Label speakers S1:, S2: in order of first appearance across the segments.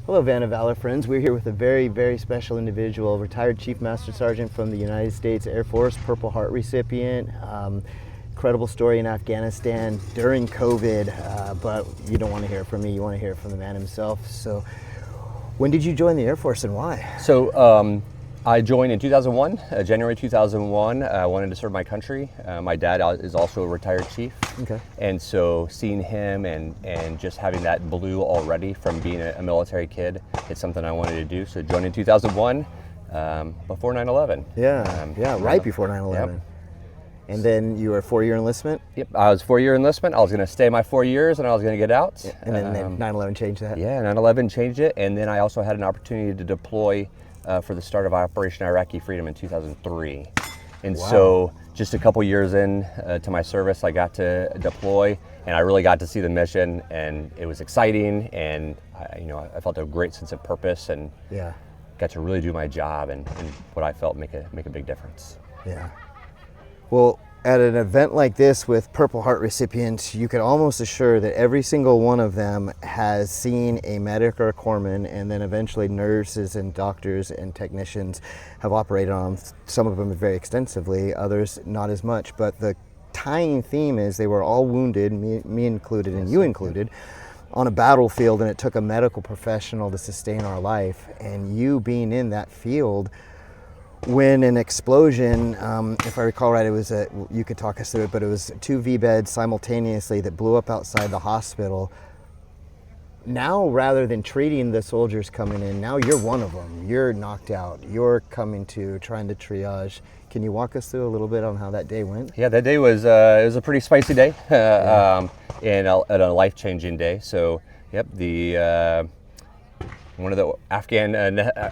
S1: Hello, Van of Valor friends. We're here with a very, very special individual, retired Chief Master Sergeant from the United States Air Force, Purple Heart recipient. Incredible story in Afghanistan during COVID, but you don't want to hear it from me, you want to hear it from the man himself. So, when did you join the Air Force and why?
S2: So, I joined in 2001, January 2001. I wanted to serve my country. My dad is also a retired chief.
S1: Okay.
S2: And so seeing him and just having that blue already from being a military kid, it's something I wanted to do. So joined in 2001, before 9/11.
S1: Right before 9/11.
S2: Yep.
S1: And then you were a 4-year enlistment?
S2: Yep, I was 4-year enlistment. I was going to stay my 4 years and I was going to get out.
S1: And then 9/11 changed that?
S2: Yeah, 9/11 changed it. And then I also had an opportunity to deploy for the start of Operation Iraqi Freedom in 2003. And so just a couple years in to my service, I got to deploy and I really got to see the mission, and it was exciting, and I felt a great sense of purpose and got to really do my job and what I felt make a big difference.
S1: Yeah. Well, at an event like this with Purple Heart recipients, you could almost assure that every single one of them has seen a medic or a corpsman, and then eventually nurses and doctors and technicians have operated on them. Some of them very extensively, others not as much. But the tying theme is they were all wounded, me included and you included, on a battlefield, and it took a medical professional to sustain our life. And you being in that field, when an explosion, if I recall right, you could talk us through it, but it was 2 VBIEDs simultaneously that blew up outside the hospital. Now, rather than treating the soldiers coming in, now you're one of them. You're knocked out. You're coming to, trying to triage. Can you walk us through a little bit on how that day went?
S2: Yeah, that day was it was a pretty spicy day, and a life-changing day. So, yep, one of the Afghan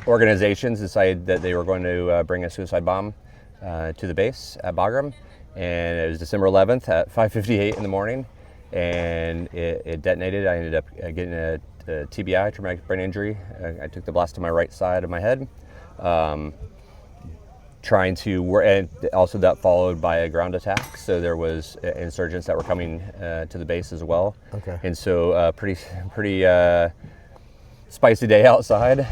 S2: organizations decided that they were going to bring a suicide bomb to the base at Bagram, and it was December 11th at 5:58 in the morning, and it detonated. I ended up getting a TBI, traumatic brain injury. I took the blast to my right side of my head, trying to work, and also that followed by a ground attack. So there was insurgents that were coming to the base as well.
S1: Okay.
S2: And so pretty spicy day outside.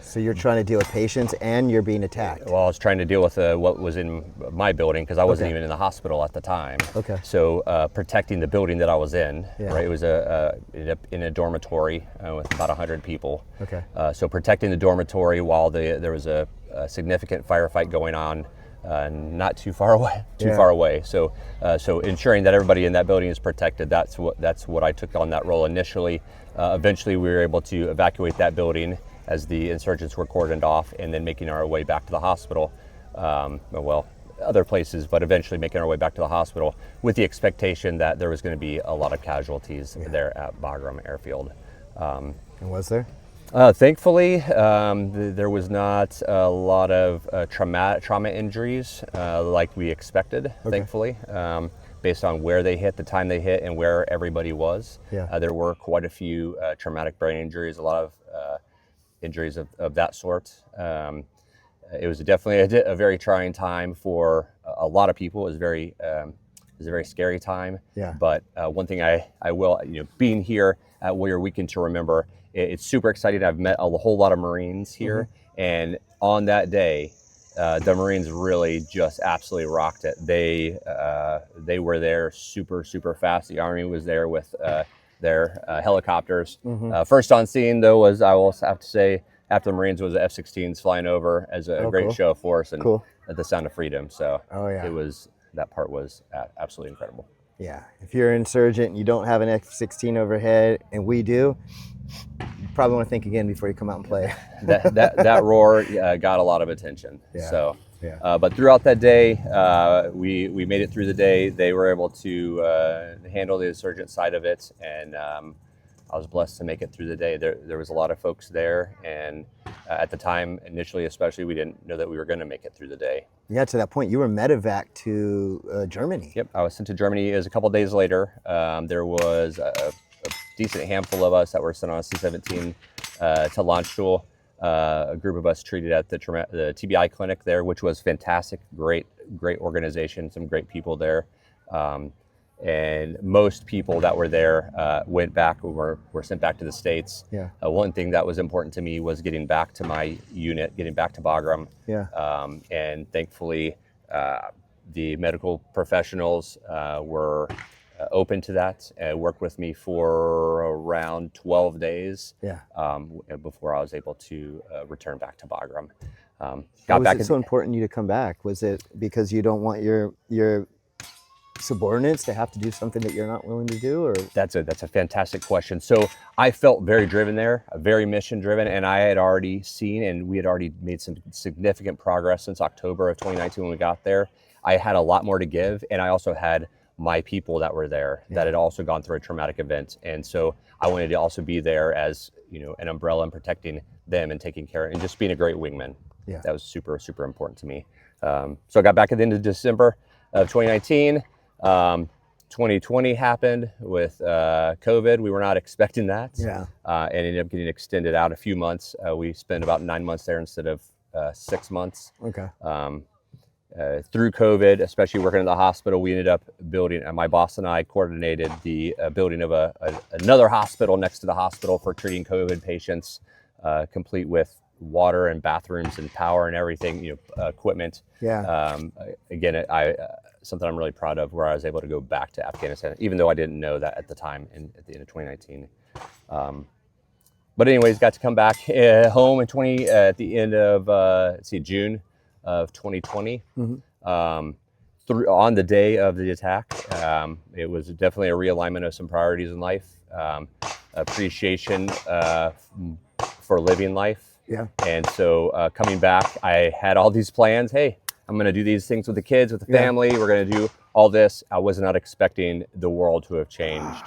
S1: So you're trying to deal with patients and you're being attacked.
S2: Well, I was trying to deal with what was in my building because I wasn't even in the hospital at the time.
S1: Okay.
S2: So protecting the building that I was in,
S1: Yeah.
S2: right? It was in a dormitory with about 100 people.
S1: Okay.
S2: So protecting the dormitory while there was a significant firefight going on, not too far away. So ensuring that everybody in that building is protected. That's what I took on that role initially. Eventually, we were able to evacuate that building as the insurgents were cordoned off, and then making our way back to the hospital. Other places, but eventually making our way back to the hospital with the expectation that there was going to be a lot of casualties there at Bagram Airfield.
S1: And was there?
S2: Thankfully, there was not a lot of trauma injuries like we expected, thankfully, based on where they hit, the time they hit, and where everybody was.
S1: Yeah.
S2: There were quite a few traumatic brain injuries, a lot of injuries of that sort. It was definitely a very trying time for a lot of people. It was a very scary time.
S1: Yeah.
S2: But one thing I will, being here at Warrior Weekend to remember, it's super exciting. I've met a whole lot of Marines here, and on that day, the Marines really just absolutely rocked it. They were there super, super fast. The Army was there with their helicopters. First on scene, though, was, I will have to say, after the Marines, was the F-16s flying over as a great show of force and the sound of freedom. So that part was absolutely incredible.
S1: Yeah, if you're an insurgent and you don't have an F-16 overhead, and we do, you probably want to think again before you come out and play.
S2: that roar got a lot of attention.
S1: Yeah.
S2: So,
S1: Yeah.
S2: But throughout that day, we made it through the day. They were able to handle the insurgent side of it, and I was blessed to make it through the day. There was a lot of folks there, and at the time, initially especially, we didn't know that we were going to make it through the day.
S1: Yeah, to that point, you were medevac to Germany.
S2: Yep, I was sent to Germany. It was a couple of days later. There was a decent handful of us that were sent on a C-17 to Landstuhl. A group of us treated at the TBI clinic there, which was fantastic. Great organization, some great people there. and most people that were there went back or were sent back to the States.
S1: Yeah.
S2: One thing that was important to me was getting back to my unit, getting back to Bagram.
S1: Yeah.
S2: And thankfully, the medical professionals were open to that and worked with me for around 12 days
S1: Yeah.
S2: before I was able to return back to Bagram.
S1: Why
S2: Got
S1: was
S2: back
S1: it
S2: in,
S1: so important to you to come back? Was it because you don't want your subordinates to have to do something that you're not willing to do, or?
S2: That's a fantastic question. So I felt very driven there, very mission driven, and I had already seen, and we had already made some significant progress since October of 2019 when we got there. I had a lot more to give, and I also had my people that were there that had also gone through a traumatic event, and so I wanted to also be there as, you know, an umbrella and protecting them and taking care and just being a great wingman.
S1: Yeah.
S2: That was super important to me. So I got back at the end of December of 2019. 2020 happened with COVID. We were not expecting that.
S1: Yeah.
S2: And ended up getting extended out a few months. We spent about 9 months there instead of 6 months.
S1: Okay.
S2: Through COVID, especially working in the hospital, we ended up building, my boss and I coordinated the building of another hospital next to the hospital for treating COVID patients, complete with water and bathrooms and power and everything, you know, equipment.
S1: Yeah.
S2: Again, something I'm really proud of, where I was able to go back to Afghanistan, even though I didn't know that at the time at the end of 2019. But anyways, got to come back home in at the end of June of 2020. On the day of the attack, it was definitely a realignment of some priorities in life, appreciation for living life.
S1: Yeah.
S2: And so coming back, I had all these plans. Hey, I'm going to do these things with the kids, with the family. We're going to do all this. I was not expecting the world to have changed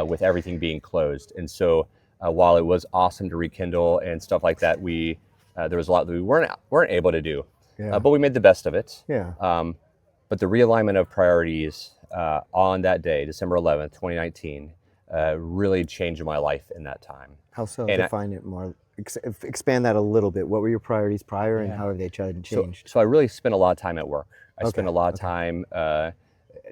S2: with everything being closed. And so while it was awesome to rekindle and stuff like that, there was a lot that we weren't able to do.
S1: Yeah.
S2: But we made the best of it.
S1: Yeah.
S2: But the realignment of priorities on that day, December 11th, 2019, really changed my life in that time.
S1: How so?
S2: And
S1: Define it more. Expand that a little bit. What were your priorities prior, and how have they changed?
S2: So I really spent a lot of time at work. I spent a lot of time,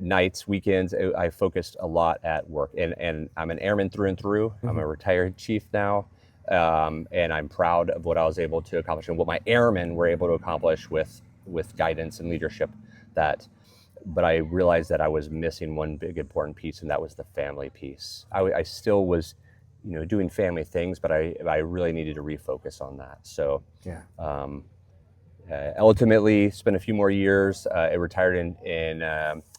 S2: nights, weekends. I focused a lot at work. And I'm an airman through and through. I'm a retired chief now. And I'm proud of what I was able to accomplish and what my airmen were able to accomplish with guidance and leadership. But I realized that I was missing one big important piece, and that was the family piece. I still was, you know, doing family things, but I really needed to refocus on that. So ultimately spent a few more years. I retired in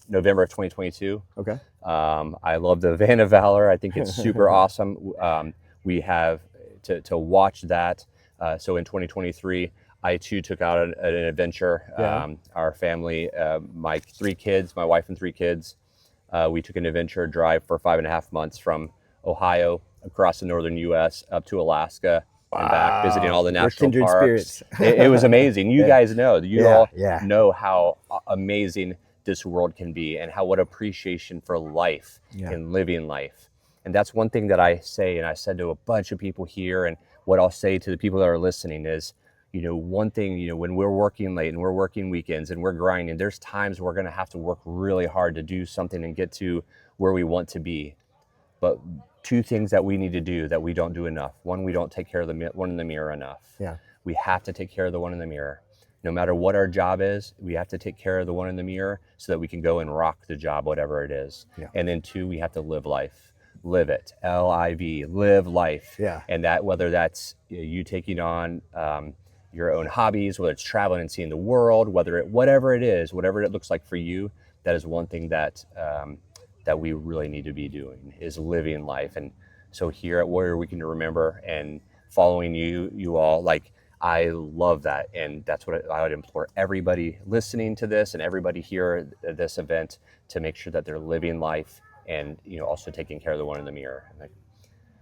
S2: November of 2022.
S1: Okay.
S2: I love the Van of Valor. I think it's super awesome. We have to watch that. So in 2023, I too took out an adventure. Our family, my wife and three kids, we took an adventure drive for 5.5 months from Ohio across the northern U.S. up to Alaska and back, visiting all the national
S1: kindred
S2: parks.
S1: spirits.
S2: It was amazing. You guys know, all
S1: Yeah.
S2: know how amazing this world can be, and what appreciation for life and living life. And that's one thing that I say, and I said to a bunch of people here, and what I'll say to the people that are listening is, you know, one thing, you know, when we're working late and we're working weekends and we're grinding, there's times we're going to have to work really hard to do something and get to where we want to be. But two things that we need to do that we don't do enough. One, we don't take care of the one in the mirror enough.
S1: Yeah.
S2: We have to take care of the one in the mirror. No matter what our job is, we have to take care of the one in the mirror so that we can go and rock the job, whatever it is.
S1: Yeah.
S2: And then two, we have to live life. Live it, L-I-V, live life.
S1: Yeah.
S2: And that, whether that's you taking on your own hobbies, whether it's traveling and seeing the world, whatever it looks like for you, that is one thing that that we really need to be doing, is living life. And so here at Warrior Weekend to Remember and following you all, like, I love that. And that's what I would implore everybody listening to this and everybody here at this event to make sure that they're living life and, you know, also taking care of the one in the mirror. Like,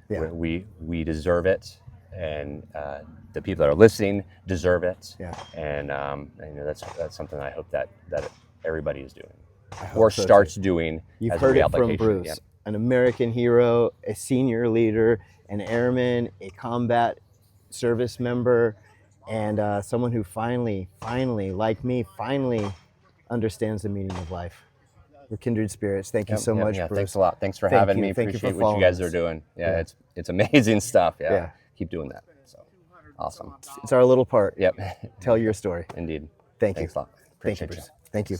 S2: we deserve it, and the people that are listening deserve it. Yeah. And you know, that's something I hope that everybody is doing or so starts doing.
S1: You've heard it from Bruce, an American hero, a senior leader, an airman, a combat service member, and someone who finally, like me, finally understands the meaning of life. We're kindred spirits. Thank you so much,
S2: Yeah,
S1: Bruce.
S2: thanks a lot. Thanks for
S1: Thank
S2: having
S1: you.
S2: me.
S1: Thank you for
S2: Appreciate what you guys
S1: following
S2: are
S1: us.
S2: doing. Yeah,
S1: Yeah.
S2: it's amazing stuff. Yeah.
S1: Yeah.
S2: Keep doing that. So awesome.
S1: It's our little part.
S2: Yep.
S1: Tell your story.
S2: Indeed.
S1: Thank you.
S2: Thanks a lot.
S1: Thank you,
S2: Appreciate you.
S1: Bruce. Thank you.